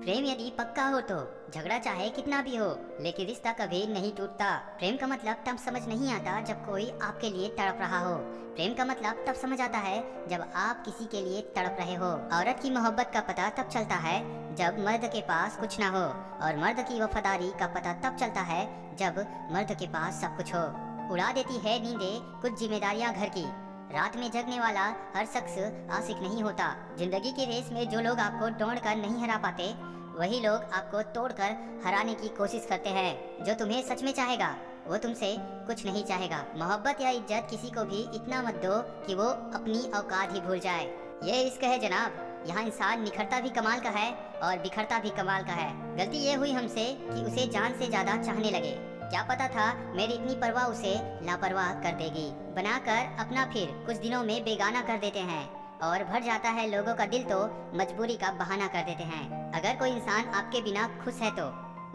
प्रेम यदि पक्का हो तो झगड़ा चाहे कितना भी हो, लेकिन रिश्ता कभी नहीं टूटता। प्रेम का मतलब तब समझ नहीं आता जब कोई आपके लिए तड़प रहा हो। प्रेम का मतलब तब समझ आता है जब आप किसी के लिए तड़प रहे हो। औरत की मोहब्बत का पता तब चलता है जब मर्द के पास कुछ ना हो, और मर्द की वफादारी का पता तब चलता है जब मर्द के पास सब कुछ हो। उड़ा देती है नींदें कुछ जिम्मेदारियां घर की। रात में जगने वाला हर शख्स आशिक नहीं होता। जिंदगी की रेस में जो लोग आपको दौड़कर नहीं हरा पाते, वही लोग आपको तोड़कर हराने की कोशिश करते हैं। जो तुम्हें सच में चाहेगा वो तुमसे कुछ नहीं चाहेगा। मोहब्बत या इज्जत किसी को भी इतना मत दो कि वो अपनी औकात ही भूल जाए। ये इश्क है जनाब, यहाँ इंसान निखरता भी कमाल का है और बिखरता भी कमाल का है। गलती ये हुई हमसे कि उसे जान से ज्यादा चाहने लगे। क्या पता था मेरी इतनी परवाह उसे लापरवाह कर देगी। बनाकर अपना फिर कुछ दिनों में बेगाना कर देते हैं, और भर जाता है लोगों का दिल तो मजबूरी का बहाना कर देते हैं। अगर कोई इंसान आपके बिना खुश है तो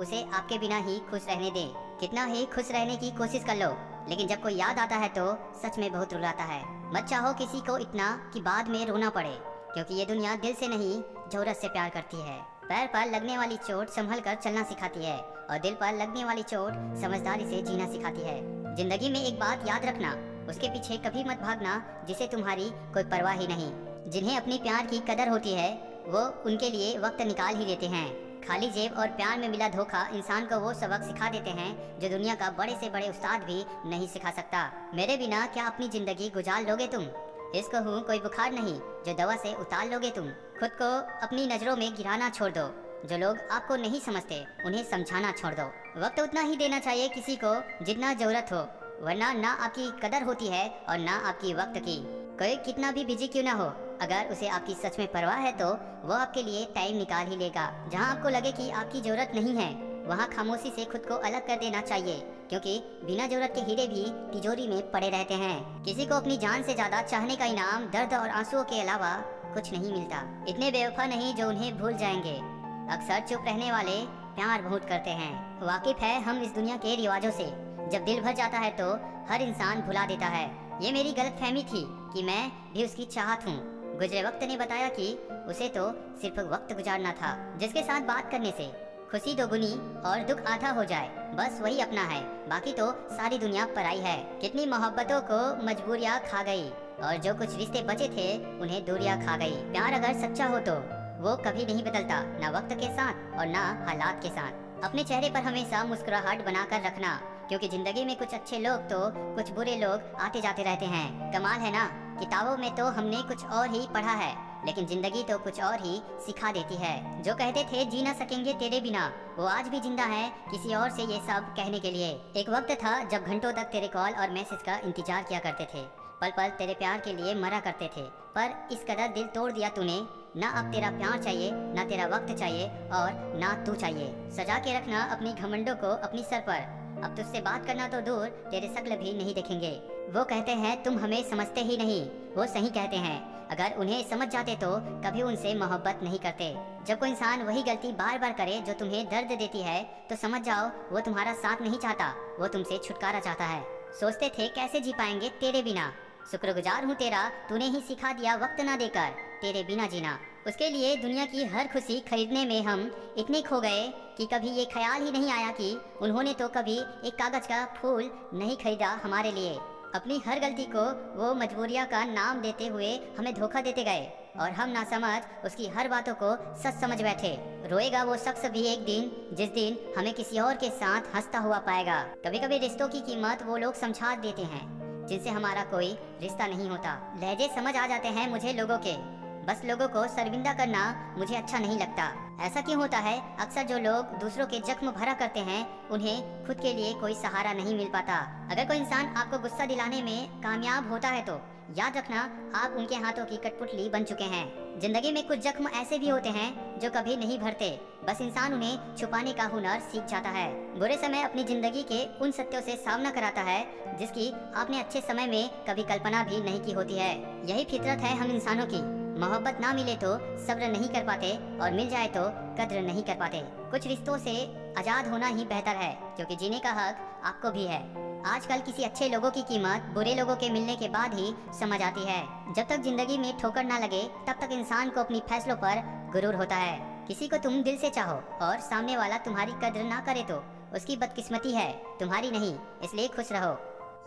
उसे आपके बिना ही खुश रहने दे। कितना ही खुश रहने की कोशिश कर लो, लेकिन जब कोई याद आता है तो सच में बहुत रुलाता है। मत चाहो किसी को इतना कि बाद में रोना पड़े, क्योंकि ये दुनिया दिल से नहीं जरूरत से प्यार करती है। पैर पर लगने वाली चोट संभल कर चलना सिखाती है, और दिल पर लगने वाली चोट समझदारी से जीना सिखाती है। जिंदगी में एक बात याद रखना, उसके पीछे कभी मत भागना जिसे तुम्हारी कोई परवाह ही नहीं। जिन्हें अपनी प्यार की कदर होती है वो उनके लिए वक्त निकाल ही लेते हैं। खाली जेब और प्यार में मिला धोखा इंसान को वो सबक सिखा देते हैं जो दुनिया का बड़े से बड़े उस्ताद भी नहीं सिखा सकता। मेरे बिना क्या अपनी जिंदगी गुजार लोगे तुम? इसको हूँ कोई बुखार नहीं जो दवा से उतार लोगे तुम। खुद को अपनी नजरों में गिराना छोड़ दो। जो लोग आपको नहीं समझते उन्हें समझाना छोड़ दो। वक्त उतना ही देना चाहिए किसी को जितना जरूरत हो, वरना ना आपकी कदर होती है और ना आपकी वक्त की। कोई कितना भी बिजी क्यों ना हो, अगर उसे आपकी सच में परवाह है तो वो आपके लिए टाइम निकाल ही लेगा। जहाँ आपको लगे कि आपकी जरूरत नहीं है, वहाँ खामोशी से खुद को अलग कर देना चाहिए, क्योंकि बिना जरूरत के हीरे भी तिजोरी में पड़े रहते हैं। किसी को अपनी जान से ज्यादा चाहने का इनाम दर्द और आंसुओं के अलावा कुछ नहीं मिलता। इतने बेवफा नहीं जो उन्हें भूल जाएंगे। अक्सर चुप रहने वाले प्यार बहुत करते हैं। वाकिफ है हम इस दुनिया के रिवाजों से। जब दिल भर जाता है तो हर इंसान भुला देता है। ये मेरी गलतफहमी थी कि मैं भी उसकी चाहत हूँ। गुजरे वक्त ने बताया कि उसे तो सिर्फ वक्त गुजारना था, जिसके साथ बात करने से खुशी दोगुनी और दुख आधा हो जाए, बस वही अपना है। बाकी तो सारी दुनिया पराई है। कितनी मोहब्बतों को मजबूरियाँ खा गई, और जो कुछ रिश्ते बचे थे उन्हें दूरियां खा गई। प्यार अगर सच्चा हो तो वो कभी नहीं बदलता, ना वक्त के साथ और ना हालात के साथ। अपने चेहरे पर हमेशा मुस्कुराहट बनाकर रखना, क्योंकि जिंदगी में कुछ अच्छे लोग तो कुछ बुरे लोग आते जाते रहते हैं। कमाल है ना, किताबों में तो हमने कुछ और ही पढ़ा है, लेकिन जिंदगी तो कुछ और ही सिखा देती है। जो कहते थे जी ना सकेंगे तेरे बिना, वो आज भी जिंदा है किसी और से ये सब कहने के लिए। एक वक्त था जब घंटों तक तेरे कॉल और मैसेज का इंतजार किया करते थे, पल पल तेरे प्यार के लिए मरा करते थे। पर इस कदर दिल तोड़ दिया तूने। ना अब तेरा प्यार चाहिए, ना तेरा वक्त चाहिए, और ना तू चाहिए। सजा के रखना अपनी घमंडों को अपनी सर पर। अब तुझसे बात करना तो दूर, तेरे शक्ल भी नहीं देखेंगे। वो कहते हैं तुम हमें समझते ही नहीं। वो सही कहते हैं। अगर उन्हें समझ जाते तो कभी उनसे मोहब्बत नहीं करते। जब कोई इंसान वही गलती बार बार करे जो तुम्हें दर्द देती है, तो समझ जाओ वो तुम्हारा साथ नहीं चाहता, वो तुमसे छुटकारा चाहता है। सोचते थे कैसे जी पाएंगे तेरे बिना। शुक्रगुजार हूँ तेरा, तूने ही सिखा दिया वक्त ना देकर तेरे बिना जीना। उसके लिए दुनिया की हर खुशी खरीदने में हम इतने खो गए कि कभी ये ख्याल ही नहीं आया कि उन्होंने तो कभी एक कागज का फूल नहीं खरीदा हमारे लिए। अपनी हर गलती को वो मजबूरियाँ का नाम देते हुए हमें धोखा देते गए, और हम ना समझ उसकी हर बातों को सच समझ बैठे। रोएगा वो शख्स भी एक दिन जिस दिन हमें किसी और के साथ हंसता हुआ पाएगा। कभी कभी रिश्तों की कीमत वो लोग समझा देते हैं जिनसे हमारा कोई रिश्ता नहीं होता। लहजे समझ आ जाते हैं मुझे लोगों के, बस लोगों को शर्मिंदा करना मुझे अच्छा नहीं लगता। ऐसा क्यों होता है? अक्सर जो लोग दूसरों के जख्म भरा करते हैं उन्हें खुद के लिए कोई सहारा नहीं मिल पाता। अगर कोई इंसान आपको गुस्सा दिलाने में कामयाब होता है तो याद रखना आप उनके हाथों की कठपुतली बन चुके हैं। जिंदगी में कुछ जख्म ऐसे भी होते हैं जो कभी नहीं भरते, बस इंसान उन्हें छुपाने का हुनर सीख जाता है। बुरे समय अपनी जिंदगी के उन सत्यों से सामना कराता है जिसकी आपने अच्छे समय में कभी कल्पना भी नहीं की होती है। यही फितरत है हम इंसानों की। मोहब्बत ना मिले तो सब्र नहीं कर पाते, और मिल जाए तो कद्र नहीं कर पाते। कुछ रिश्तों से आजाद होना ही बेहतर है, क्योंकि जीने का हक आपको भी है। आजकल किसी अच्छे लोगों की कीमत बुरे लोगों के मिलने के बाद ही समझ आती है। जब तक जिंदगी में ठोकर ना लगे तब तक इंसान को अपनी फैसलों पर गुरूर होता है। किसी को तुम दिल से चाहो और सामने वाला तुम्हारी कद्र ना करे तो उसकी बदकिस्मती है, तुम्हारी नहीं। इसलिए खुश रहो।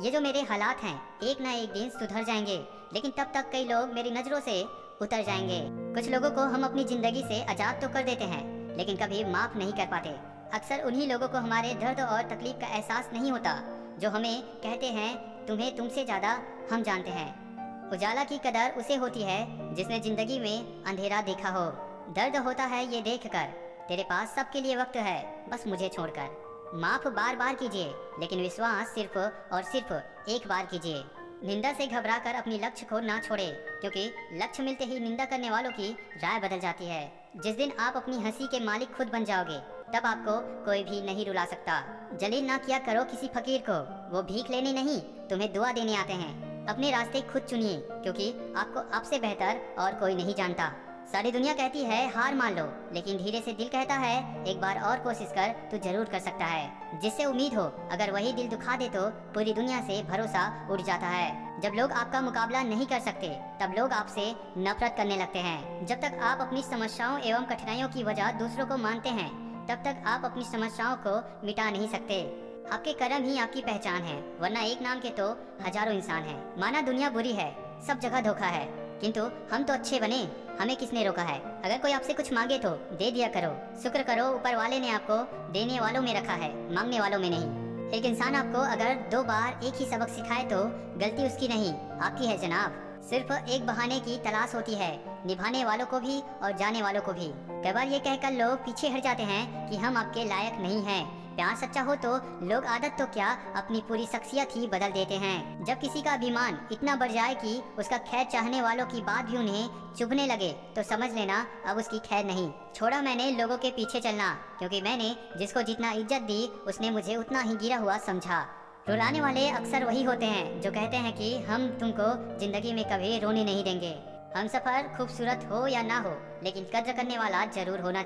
ये जो मेरे हालात हैं एक ना एक दिन सुधर जाएंगे, लेकिन तब तक कई लोग मेरी नज़रों से उतर जाएंगे। कुछ लोगों को हम अपनी ज़िंदगी से आज़ाद तो कर देते हैं, लेकिन कभी माफ़ नहीं कर पाते। अक्सर उन्हीं लोगों को हमारे दर्द और तकलीफ का एहसास नहीं होता जो हमें कहते हैं तुम्हें तुमसे ज़्यादा हम जानते हैं। उजाला की कदर उसे होती है जिसने ज़िंदगी में अंधेरा देखा हो। दर्द होता है ये देखकर तेरे पास सबके लिए वक्त है, बस मुझे छोड़कर। माफ़ बार बार कीजिए, लेकिन विश्वास सिर्फ और सिर्फ एक बार कीजिए। निंदा से घबराकर अपनी लक्ष्य को ना छोड़े, क्योंकि लक्ष्य मिलते ही निंदा करने वालों की राय बदल जाती है। जिस दिन आप अपनी हंसी के मालिक खुद बन जाओगे, तब आपको कोई भी नहीं रुला सकता। जलील ना किया करो किसी फकीर को, वो भीख लेने नहीं तुम्हें दुआ देने आते हैं। अपने रास्ते खुद चुनिए, क्योंकि आपको आपसे बेहतर और कोई नहीं जानता। सारी दुनिया कहती है हार मान लो, लेकिन धीरे से दिल कहता है एक बार और कोशिश कर, तू जरूर कर सकता है। जिससे उम्मीद हो अगर वही दिल दुखा दे तो पूरी दुनिया से भरोसा उड़ जाता है। जब लोग आपका मुकाबला नहीं कर सकते, तब लोग आपसे नफरत करने लगते हैं। जब तक आप अपनी समस्याओं एवं कठिनाइयों की वजह दूसरों को मानते हैं, तब तक आप अपनी समस्याओं को मिटा नहीं सकते। आपके कर्म ही आपकी पहचान है, वरना एक नाम के तो हजारों इंसान हैं। माना दुनिया बुरी है, सब जगह धोखा है, किंतु हम तो अच्छे बने, हमें किसने रोका है। अगर कोई आपसे कुछ मांगे तो दे दिया करो। शुक्र करो ऊपर वाले ने आपको देने वालों में रखा है, मांगने वालों में नहीं। एक इंसान आपको अगर 2 बार एक ही सबक सिखाए तो गलती उसकी नहीं, आपकी है जनाब। सिर्फ एक बहाने की तलाश होती है, निभाने वालों को भी और जाने वालों को भी। कई बार ये कहकर लोग पीछे हट जाते हैं कि हम आपके लायक नहीं हैं। प्यार सच्चा हो तो लोग आदत तो क्या अपनी पूरी शख्सियत ही बदल देते हैं। जब किसी का अभिमान इतना बढ़ जाए कि उसका खैर चाहने वालों की बात भी उन्हें चुभने लगे, तो समझ लेना अब उसकी खैर नहीं। छोड़ा मैंने लोगों के पीछे चलना, क्योंकि मैंने जिसको जितना इज्जत दी उसने मुझे उतना ही गिरा हुआ समझा। रुलाने वाले अक्सर वही होते हैं जो कहते हैं कि हम तुमको जिंदगी में कभी रोने नहीं देंगे। हम सफर खूबसूरत हो या ना हो, लेकिन कद्र करने वाला जरूर होना चाहिए।